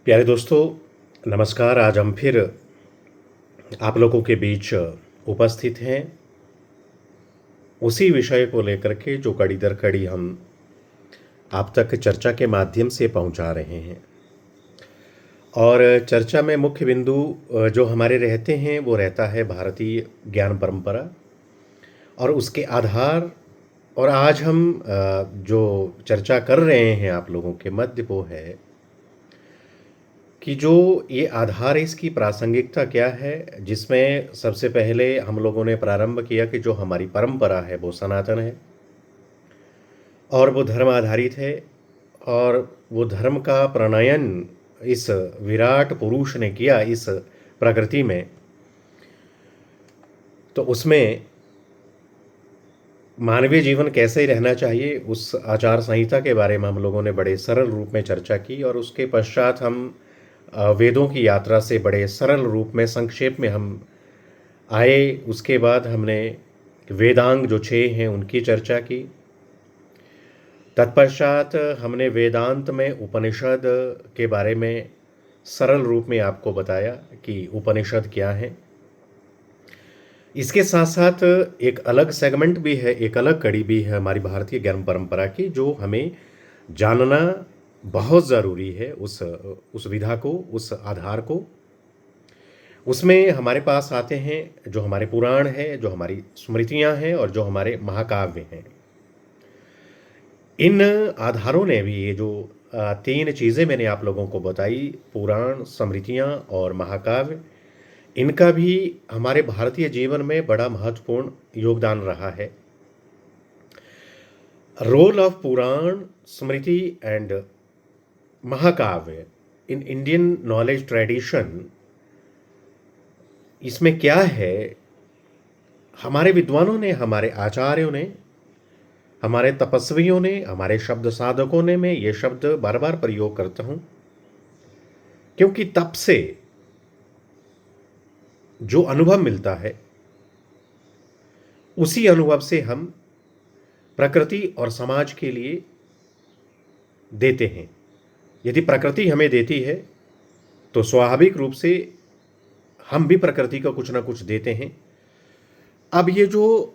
प्यारे दोस्तों, नमस्कार। आज हम फिर आप लोगों के बीच उपस्थित हैं उसी विषय को लेकर के जो कड़ी दर कड़ी हम आप तक चर्चा के माध्यम से पहुंचा रहे हैं। और चर्चा में मुख्य बिंदु जो हमारे रहते हैं वो रहता है भारतीय ज्ञान परंपरा और उसके आधार। और आज हम जो चर्चा कर रहे हैं आप लोगों के मध्य वो है कि जो ये आधार है इसकी प्रासंगिकता क्या है, जिसमें सबसे पहले हम लोगों ने प्रारंभ किया कि जो हमारी परंपरा है वो सनातन है और वो धर्म आधारित है। और वो धर्म का प्रणयन इस विराट पुरुष ने किया इस प्रकृति में, तो उसमें मानवीय जीवन कैसे रहना चाहिए उस आचार संहिता के बारे में हम लोगों ने बड़े सरल रूप में चर्चा की। और उसके पश्चात हम वेदों की यात्रा से बड़े सरल रूप में संक्षेप में हम आए। उसके बाद हमने वेदांग जो 6 हैं उनकी चर्चा की। तत्पश्चात हमने वेदांत में उपनिषद के बारे में सरल रूप में आपको बताया कि उपनिषद क्या है। इसके साथ साथ एक अलग सेगमेंट भी है, एक अलग कड़ी भी है हमारी भारतीय ज्ञान परंपरा की, जो हमें जानना बहुत ज़रूरी है उस विधा को, उस आधार को। उसमें हमारे पास आते हैं जो हमारे पुराण हैं, जो हमारी स्मृतियां हैं और जो हमारे महाकाव्य हैं। इन आधारों ने भी ये जो 3 चीज़ें मैंने आप लोगों को बताई, पुराण, स्मृतियां और महाकाव्य, इनका भी हमारे भारतीय जीवन में बड़ा महत्वपूर्ण योगदान रहा है। Role of Purana, Smriti and Mahakavya in Indian knowledge tradition, इसमें क्या है, हमारे विद्वानों ने, हमारे आचार्यों ने, हमारे तपस्वियों ने, हमारे शब्द साधकों ने, मैं ये शब्द बार बार प्रयोग करता हूं क्योंकि तप से जो अनुभव मिलता है उसी अनुभव से हम प्रकृति और समाज के लिए देते हैं। यदि प्रकृति हमें देती है तो स्वाभाविक रूप से हम भी प्रकृति को कुछ ना कुछ देते हैं। अब ये जो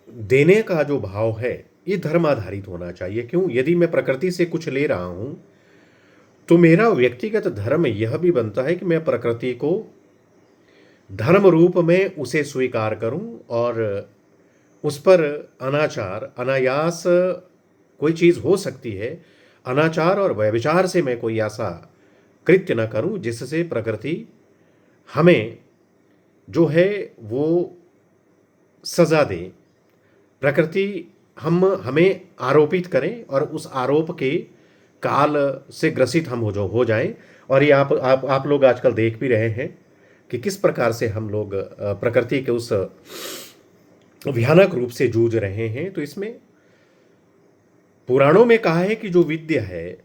देने का जो भाव है ये धर्म आधारित होना चाहिए। क्यों? यदि मैं प्रकृति से कुछ ले रहा हूं तो मेरा व्यक्तिगत धर्म यह भी बनता है कि मैं प्रकृति को धर्म रूप में उसे स्वीकार करूं और उस पर अनाचार, अनायास कोई चीज़ हो सकती है, अनाचार और व्यभिचार से मैं कोई ऐसा कृत्य न करूं जिससे प्रकृति हमें जो है वो सजा दे, प्रकृति हमें आरोपित करें और उस आरोप के काल से ग्रसित हम हो जाएं। और ये आप लोग आजकल देख भी रहे हैं कि किस प्रकार से हम लोग प्रकृति के उस भयानक रूप से जूझ रहे हैं। तो इसमें पुराणों में कहा है कि जो विद्या है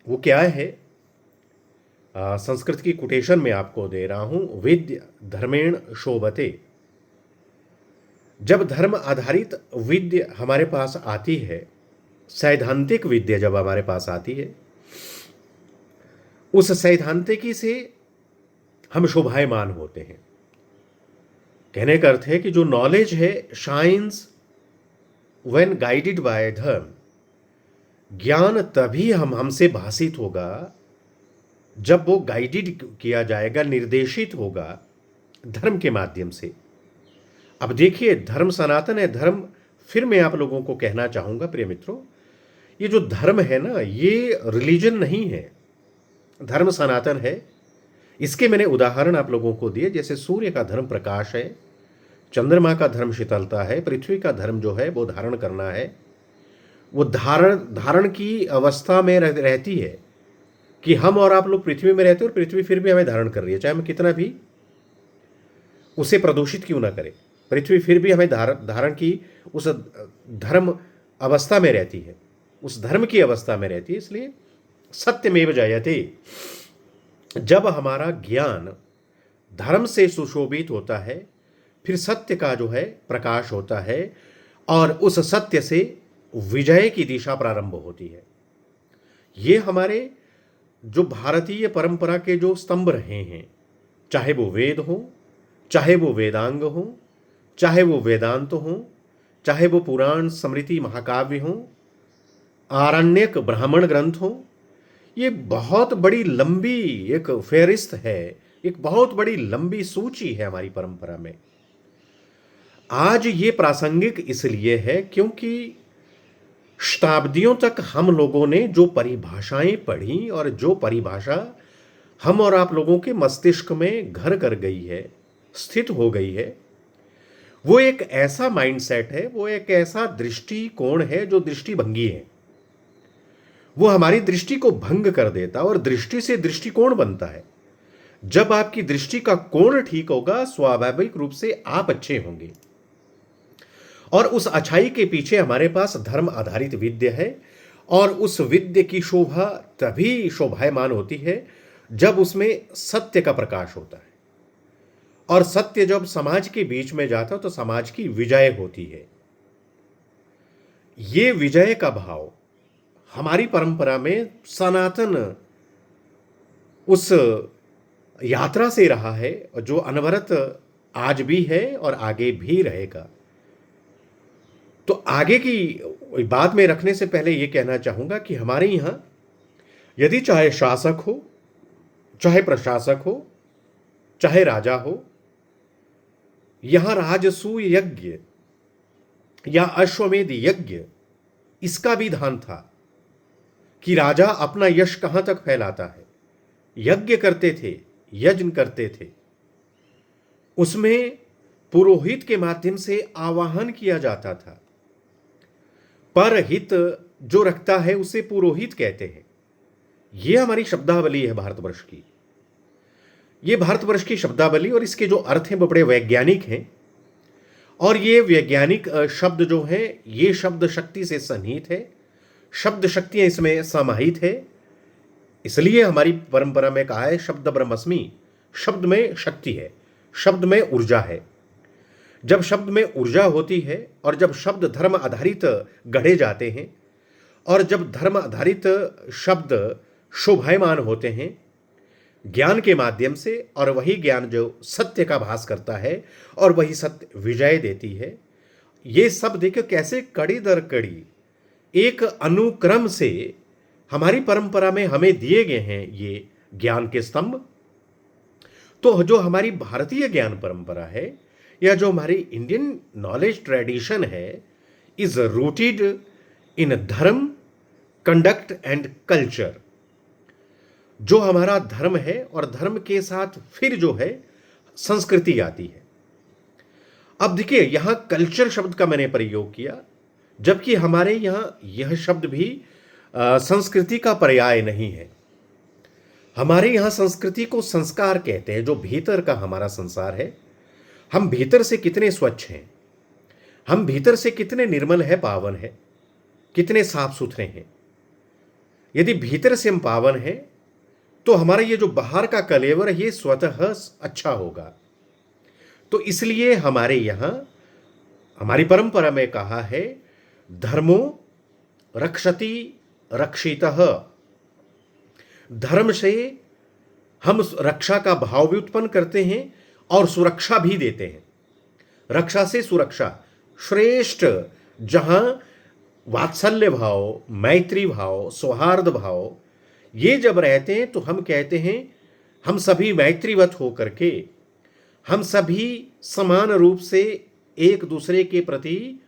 वो क्या है। संस्कृत की कोटेशन में आपको दे रहा हूं, विद्या धर्मेण शोभते। जब धर्म आधारित विद्या हमारे पास आती है, सैद्धांतिक विद्या जब हमारे पास आती है, उस सैद्धांतिकी से हम शोभायमान होते हैं। कहने का अर्थ है कि जो नॉलेज है शाइन्स व्हेन गाइडेड बाय धर्म, ज्ञान तभी हमसे भाषित होगा जब वो गाइडेड किया जाएगा, निर्देशित होगा धर्म के माध्यम से। अब देखिए, धर्म सनातन है। धर्म, फिर मैं आप लोगों को कहना चाहूंगा प्रिय मित्रों, ये जो धर्म है ना, ये रिलीजन नहीं है, धर्म सनातन है। इसके मैंने उदाहरण आप लोगों को दिए, जैसे सूर्य का धर्म प्रकाश है, चंद्रमा का धर्म शीतलता है, पृथ्वी का धर्म जो है वो धारण करना है। वो धारण की अवस्था में रहती है कि हम और आप लोग पृथ्वी में रहते हैं और पृथ्वी फिर भी हमें धारण कर रही है, चाहे हम कितना भी उसे प्रदूषित क्यों ना करें, पृथ्वी फिर भी हमें धारण की उस धर्म अवस्था में रहती है, उस धर्म की अवस्था में रहती है। इसलिए सत्यमेव जयते। जब हमारा ज्ञान धर्म से सुशोभित होता है, फिर सत्य का जो है प्रकाश होता है और उस सत्य से विजय की दिशा प्रारंभ होती है। ये हमारे जो भारतीय परंपरा के जो स्तंभ रहे हैं, चाहे वो वेद हो, चाहे वो वेदांग हो, चाहे वो वेदांत हो, चाहे वो पुराण स्मृति महाकाव्य हो, आरण्यक ब्राह्मण ग्रंथ हो, ये बहुत बड़ी लंबी एक फेहरिस्त है, एक बहुत बड़ी लंबी सूची है हमारी परंपरा में। आज ये प्रासंगिक इसलिए है क्योंकि शताब्दियों तक हम लोगों ने जो परिभाषाएं पढ़ी और जो परिभाषा हम और आप लोगों के मस्तिष्क में घर कर गई है, स्थित हो गई है, वो एक ऐसा माइंडसेट है, वो एक ऐसा दृष्टिकोण है जो दृष्टिभंगी है। वो हमारी दृष्टि को भंग कर देता और दृष्टि से दृष्टिकोण बनता है। जब आपकी दृष्टि का कोण ठीक होगा, स्वाभाविक रूप से आप अच्छे होंगे। और उस अच्छाई के पीछे हमारे पास धर्म आधारित विद्या है, और उस विद्या की शोभा तभी शोभायमान होती है जब उसमें सत्य का प्रकाश होता है। और सत्य जब समाज के बीच में जाता है तो समाज की विजय होती है। ये विजय का भाव हमारी परंपरा में सनातन उस यात्रा से रहा है, जो अनवरत आज भी है और आगे भी रहेगा। तो आगे की बात में रखने से पहले यह कहना चाहूंगा कि हमारे यहां यदि चाहे शासक हो, चाहे प्रशासक हो, चाहे राजा हो, यहां राजसूय यज्ञ या अश्वमेध यज्ञ इसका विधान था कि राजा अपना यश कहां तक फैलाता है। यज्ञ करते थे, यज्ञ करते थे, उसमें पुरोहित के माध्यम से आवाहन किया जाता था। परहित जो रखता है उसे पुरोहित कहते हैं। यह हमारी शब्दावली है भारतवर्ष की। यह भारतवर्ष की शब्दावली और इसके जो अर्थ हैं वो बड़े वैज्ञानिक हैं। और ये वैज्ञानिक शब्द जो हैं, ये शब्द शक्ति से सन्निहित है, शब्द शक्तियां इसमें समाहित है। इसलिए हमारी परंपरा में कहा है शब्द ब्रह्मस्मि, शब्द में शक्ति है, शब्द में ऊर्जा है। जब शब्द में ऊर्जा होती है और जब शब्द धर्म आधारित गढ़े जाते हैं और जब धर्म आधारित शब्द शोभायमान होते हैं ज्ञान के माध्यम से, और वही ज्ञान जो सत्य का भास करता है और वही सत्य विजय देती है, ये सब देखो कैसे कड़ी दर कड़ी एक अनुक्रम से हमारी परंपरा में हमें दिए गए हैं ये ज्ञान के स्तंभ। तो जो हमारी भारतीय ज्ञान परंपरा है या जो हमारी इंडियन नॉलेज ट्रेडिशन है, इज रूटेड इन धर्म, कंडक्ट एंड कल्चर। जो हमारा धर्म है और धर्म के साथ फिर जो है संस्कृति आती है। अब देखिए यहां कल्चर शब्द का मैंने प्रयोग किया, जबकि हमारे यहां यह शब्द भी संस्कृति का पर्याय नहीं है। हमारे यहां संस्कृति को संस्कार कहते हैं, जो भीतर का हमारा संसार है। हम भीतर से कितने स्वच्छ हैं, हम भीतर से कितने निर्मल है, पावन है, कितने साफ सुथरे हैं। यदि भीतर से हम पावन हैं तो हमारा ये जो बाहर का कलेवर है ये स्वतः अच्छा होगा। तो इसलिए हमारे यहां हमारी परंपरा में कहा है धर्मो रक्षति रक्षितः। धर्म से हम रक्षा का भाव भी उत्पन्न करते हैं और सुरक्षा भी देते हैं। रक्षा से सुरक्षा श्रेष्ठ, जहां वात्सल्य भाव, मैत्री भाव, सौहार्द भाव ये जब रहते हैं तो हम कहते हैं हम सभी मैत्रीवत होकर के, हम सभी समान रूप से एक दूसरे के प्रति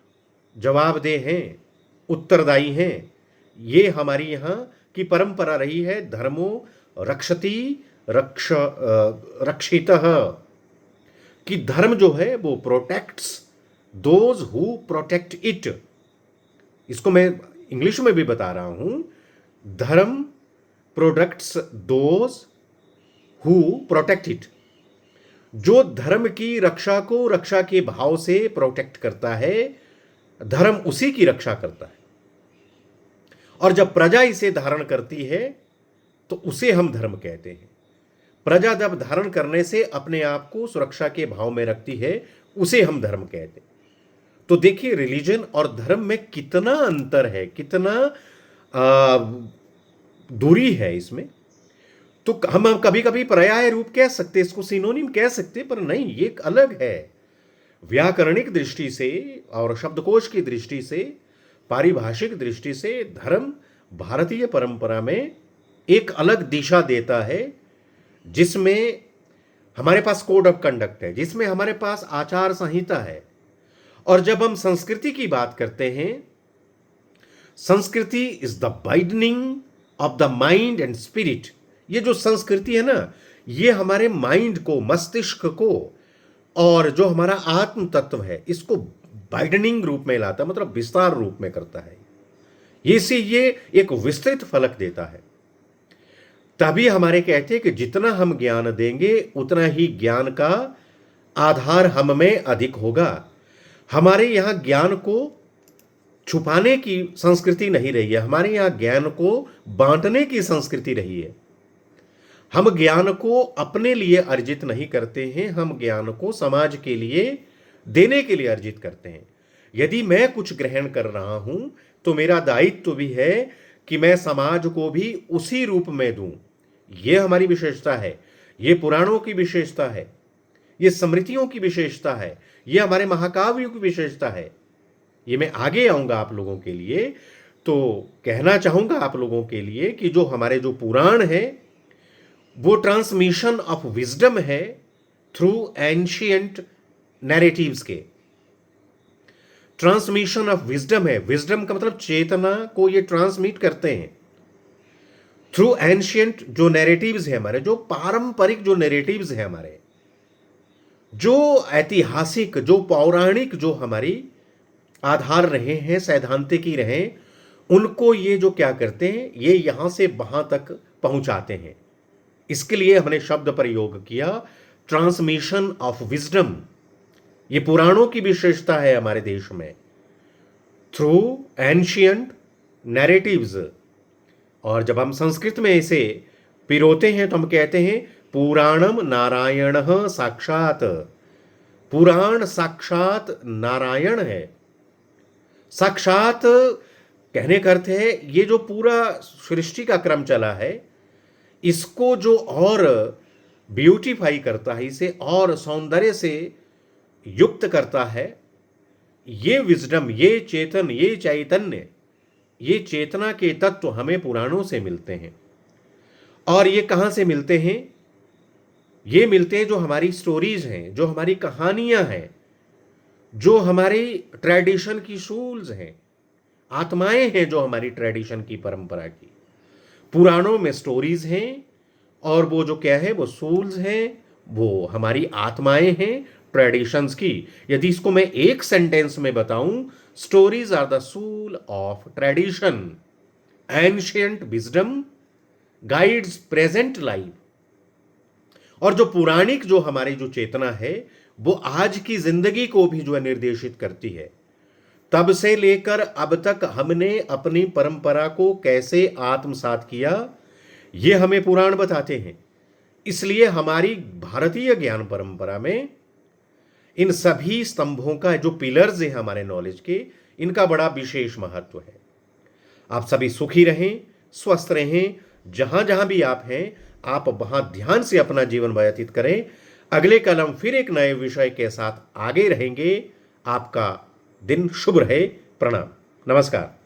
जवाबदेह हैं, उत्तरदायी हैं। ये हमारी यहाँ की परंपरा रही है। धर्मो रक्षति रक्षितः, कि धर्म जो है वो protects those who protect it. इसको मैं इंग्लिश में भी बता रहा हूं, धर्म protects those who protect it. जो धर्म की रक्षा को रक्षा के भाव से प्रोटेक्ट करता है, धर्म उसी की रक्षा करता है। और जब प्रजा इसे धारण करती है तो उसे हम धर्म कहते हैं। प्रजा जब धारण करने से अपने आप को सुरक्षा के भाव में रखती है, उसे हम धर्म कहते हैं। तो देखिए रिलीजन और धर्म में कितना अंतर है, कितना दूरी है इसमें। तो हम कभी कभी पर्याय रूप कह सकते, इसको सिनोनिम कह सकते, पर नहीं, ये एक अलग है। व्याकरणिक दृष्टि से और शब्दकोश की दृष्टि से, पारिभाषिक दृष्टि से धर्म भारतीय परंपरा में एक अलग दिशा देता है, जिसमें हमारे पास कोड ऑफ कंडक्ट है, जिसमें हमारे पास आचार संहिता है। और जब हम संस्कृति की बात करते हैं, संस्कृति is the widening of the mind and spirit. ये जो संस्कृति है ना, ये हमारे माइंड को, मस्तिष्क को, और जो हमारा आत्म तत्व है, इसको वाइडनिंग रूप में लाता है, मतलब विस्तार रूप में करता है। ये एक विस्तृत फलक देता है। तभी हमारे कहते हैं कि जितना हम ज्ञान देंगे उतना ही ज्ञान का आधार हम में अधिक होगा। हमारे यहां ज्ञान को छुपाने की संस्कृति नहीं रही है, हमारे यहां ज्ञान को बांटने की संस्कृति रही है। हम ज्ञान को अपने लिए अर्जित नहीं करते हैं, हम ज्ञान को समाज के लिए देने के लिए अर्जित करते हैं। यदि मैं कुछ ग्रहण कर रहा हूं तो मेरा दायित्व भी है कि मैं समाज को भी उसी रूप में दूं। यह हमारी विशेषता है, यह पुराणों की विशेषता है, यह स्मृतियों की विशेषता है, यह हमारे महाकाव्यों की विशेषता है। ये मैं आगे आऊंगा आप लोगों के लिए, तो कहना चाहूंगा आप लोगों के लिए कि जो हमारे जो पुराण है वो ट्रांसमिशन ऑफ विजडम है थ्रू एंशिएंट नैरेटिव्स के। ट्रांसमिशन ऑफ विजडम है, विजडम का मतलब चेतना को ये ट्रांसमिट करते हैं थ्रू एंशिएंट जो नैरेटिव्स है हमारे, जो पारंपरिक जो नैरेटिव्स है हमारे, जो ऐतिहासिक, जो पौराणिक, जो हमारी आधार रहे हैं, सैद्धांतिक ही रहे, उनको ये जो क्या करते हैं, ये यहां से वहां तक पहुंचाते हैं। इसके लिए हमने शब्द प्रयोग किया ट्रांसमिशन ऑफ विजडम। ये पुराणों की विशेषता है हमारे देश में, थ्रू एंशिएंट नैरेटिव्स। और जब हम संस्कृत में इसे पिरोते हैं तो हम कहते हैं पुराणम नारायण साक्षात। पुराण साक्षात नारायण है। साक्षात कहने का अर्थ है ये जो पूरा सृष्टि का क्रम चला है, इसको जो और ब्यूटीफाई करता है, इसे और सौंदर्य से युक्त करता है, ये विजडम, ये चेतन, ये चैतन्य, ये चेतना के तत्व हमें पुराणों से मिलते हैं। और ये कहां से मिलते हैं? ये मिलते हैं जो हमारी स्टोरीज हैं, जो हमारी कहानियां हैं, जो हमारी ट्रेडिशन की शूल्स हैं, आत्माएं हैं जो हमारी ट्रेडिशन की, परंपरा की। पुराणों में स्टोरीज हैं और वो जो क्या है, वो सूल्स हैं, वो हमारी आत्माएं हैं ट्रेडिशंस की। यदि इसको मैं एक सेंटेंस में बताऊं, स्टोरीज आर द सूल of tradition, ancient wisdom guides present life. और जो पुराणिक जो हमारी जो चेतना है वो आज की जिंदगी को भी जो है निर्देशित करती है। तब से लेकर अब तक हमने अपनी परंपरा को कैसे आत्मसात किया, ये हमें पुराण बताते हैं। इसलिए हमारी भारतीय ज्ञान परंपरा में इन सभी स्तंभों का, जो पिलर्स हैं हमारे नॉलेज के, इनका बड़ा विशेष महत्व है। आप सभी सुखी रहें, स्वस्थ रहें, जहां जहां भी आप हैं, आप वहां ध्यान से अपना जीवन व्यतीत करें। अगले कल हम फिर एक नए विषय के साथ आगे रहेंगे। आपका दिन शुभ रहे। प्रणाम, नमस्कार।